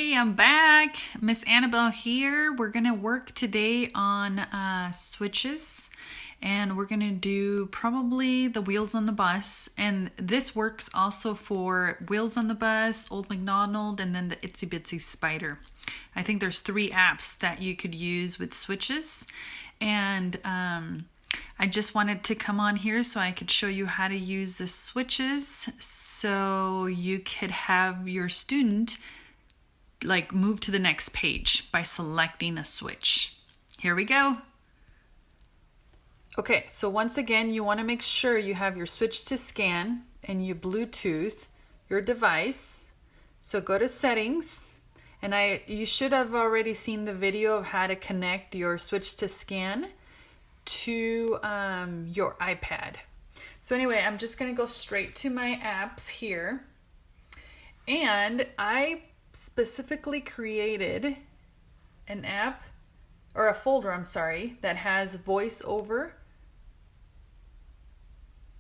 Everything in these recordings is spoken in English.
Hey, I'm back. Miss Annabelle here. We're going to work today on switches, and we're going to do probably the Wheels on the Bus. And this works also for Wheels on the Bus, Old MacDonald, and then the Itsy Bitsy Spider. I think there's 3 apps that you could use with switches. And I just wanted to come on here so I could show you how to use the switches so you could have your student move to the next page by selecting a switch. Here we go. Okay, so once again, you want to make sure you have your switch to scan and you Bluetooth your device. So go to settings, and you should have already seen the video of how to connect your switch to scan to your iPad. So anyway, I'm just going to go straight to my apps here, and I specifically created an app or a folder, that has voiceover,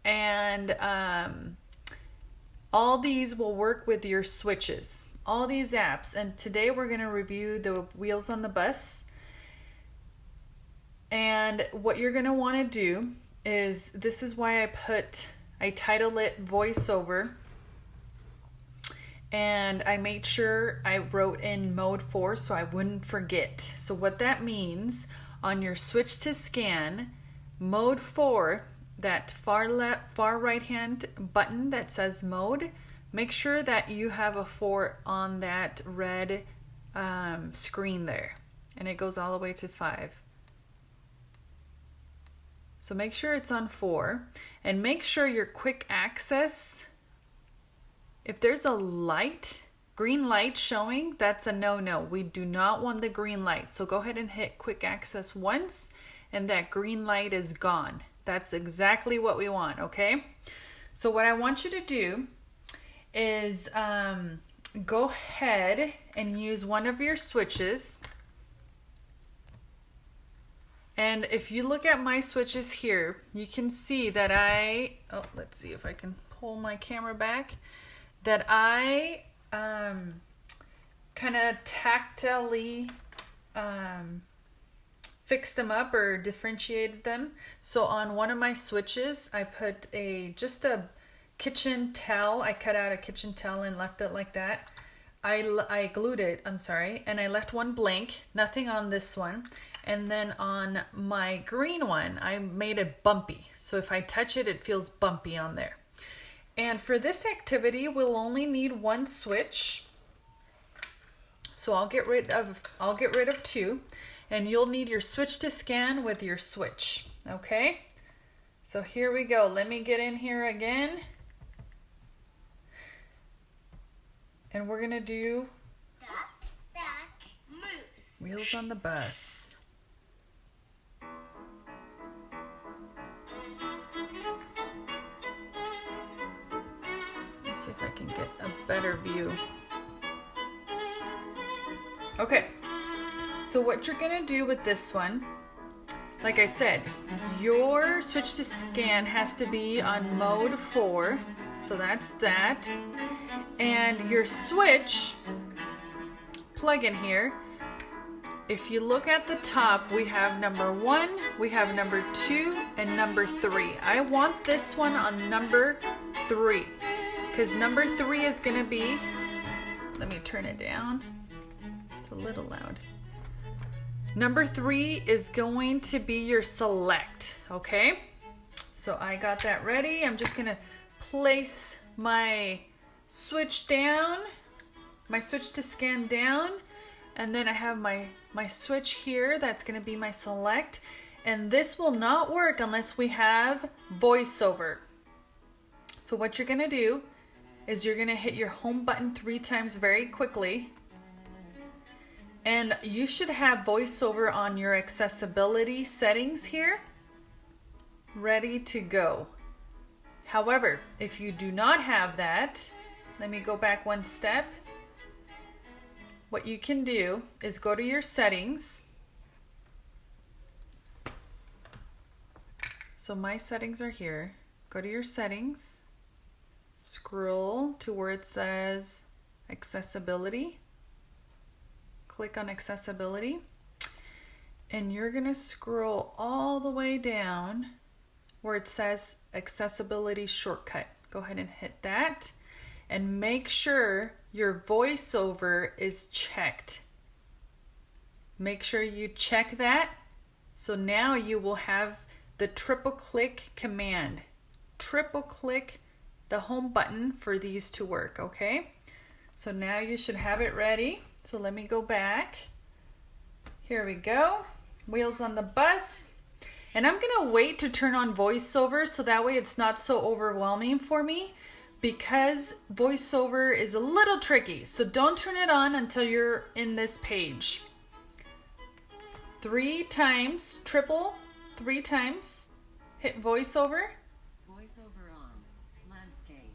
and all these will work with your switches, all these apps. And today we're going to review the Wheels on the Bus. And what you're going to want to do is, this is why I titled it voiceover. And I made sure I wrote in mode 4 so I wouldn't forget. So what that means, on your switch to scan, mode 4, that far right hand button that says mode, make sure that you have a 4 on that red screen there. And it goes all the way to 5. So make sure it's on 4. And make sure your quick access, if there's a green light showing, that's a no-no. We do not want the green light. So go ahead and hit quick access once, and that green light is gone. That's exactly what we want, okay? So what I want you to do is go ahead and use one of your switches. And if you look at my switches here, you can see that let's see if I can pull my camera back, that I kind of tactilely fixed them up or differentiated them. So on one of my switches, I put just a kitchen towel. I cut out a kitchen towel and left it like that. I glued it, and I left one blank, nothing on this one. And then on my green one, I made it bumpy. So if I touch it, it feels bumpy on there. And for this activity, we'll only need one switch. So I'll get rid of 2, and you'll need your switch to scan with your switch. Okay? So here we go. Let me get in here again. And we're gonna do Wheels on the Bus. See if I can get a better view. Okay, so what you're gonna do with this one, like I said, your switch to scan has to be on mode 4, so that's that. And your switch plug-in here, if you look at the top, we have number 1, we have number 2, and number 3. I want this one on number 3. Because number 3 is going to be, let me turn it down, it's a little loud. Number 3 is going to be your select, okay? So I got that ready. I'm just going to place my switch down, my switch to scan down, and then I have my switch here, that's going to be my select. And this will not work unless we have voiceover. So what you're going to do is you're going to hit your home button 3 times very quickly. And you should have voiceover on your accessibility settings here, ready to go. However, if you do not have that, let me go back one step. What you can do is go to your settings. So my settings are here. Go to your settings. Scroll to where it says accessibility. click on accessibility, and you're gonna scroll all the way down where it says accessibility shortcut. Go ahead and hit that and make sure your voiceover is checked. Make sure you check that. So now you will have the triple click command. Triple click the home button for these to work, okay? So now you should have it ready. So let me go back. Here we go. Wheels on the bus. And I'm gonna wait to turn on voiceover so that way it's not so overwhelming for me, because voiceover is a little tricky. So don't turn it on until you're in this page. 3 times, triple, 3 times, hit voiceover. Voiceover on, landscape.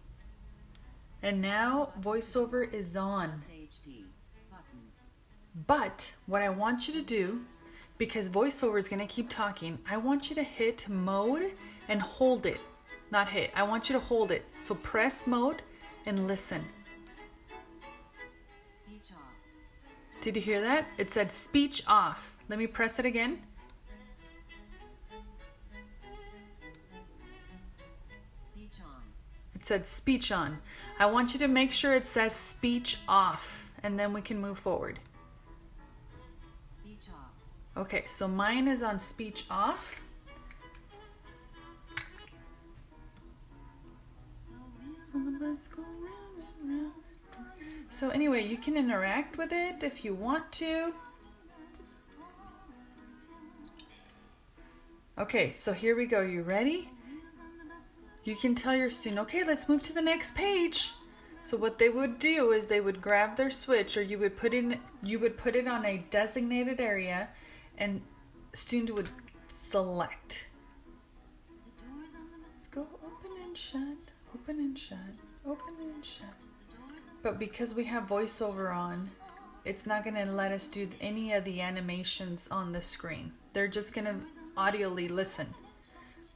And now voiceover is on. HD, button. But what I want you to do, because voiceover is going to keep talking, I want you to hit mode and hold it. Not hit, I want you to hold it. So press mode and listen. Speech off. Did you hear that? It said speech off. Let me press it again. Speech on. It said speech on. I want you to make sure it says speech off, and then we can move forward. Speech off. Okay, so mine is on speech off. So anyway, you can interact with it if you want to. Okay, so here we go. You ready? You can tell your student, okay, let's move to the next page. So what they would do is they would grab their switch, or you would put it on a designated area, and student would select. Let's go open and shut, open and shut, open and shut. But because we have voiceover on, it's not going to let us do any of the animations on the screen. They're just going to audibly listen.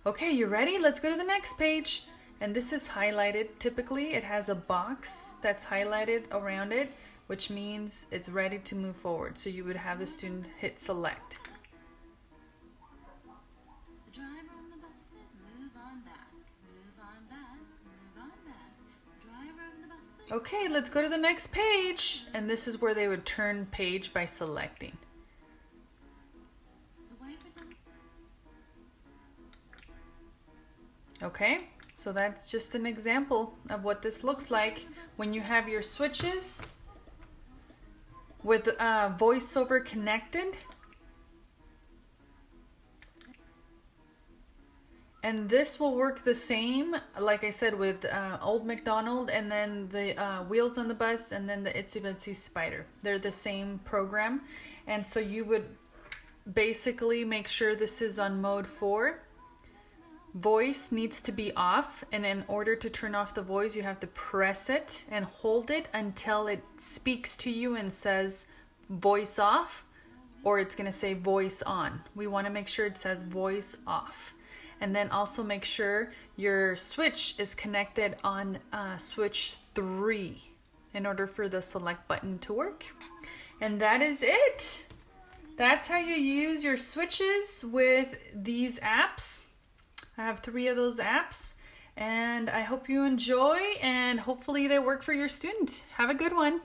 Okay, you ready? Let's go to the next page. And this is highlighted. Typically, it has a box that's highlighted around it, which means it's ready to move forward. So you would have the student hit select. The driver on the bus says move on back, move on back, move on back. The driver on the bus says... Okay, let's go to the next page. And this is where they would turn page by selecting. The wipers on... Okay, so that's just an example of what this looks like when you have your switches with voiceover connected. And this will work the same, like I said, with Old MacDonald, and then the Wheels on the Bus, and then the Itsy Bitsy Spider. They're the same program. And so you would basically make sure this is on mode 4. Voice needs to be off, and in order to turn off the voice, you have to press it and hold it until it speaks to you and says voice off, or it's going to say voice on. We want to make sure it says voice off. And then also make sure your switch is connected on switch 3 in order for the select button to work. And that is it. That's how you use your switches with these apps. I have 3 of those apps, and I hope you enjoy, and hopefully they work for your student. Have a good one.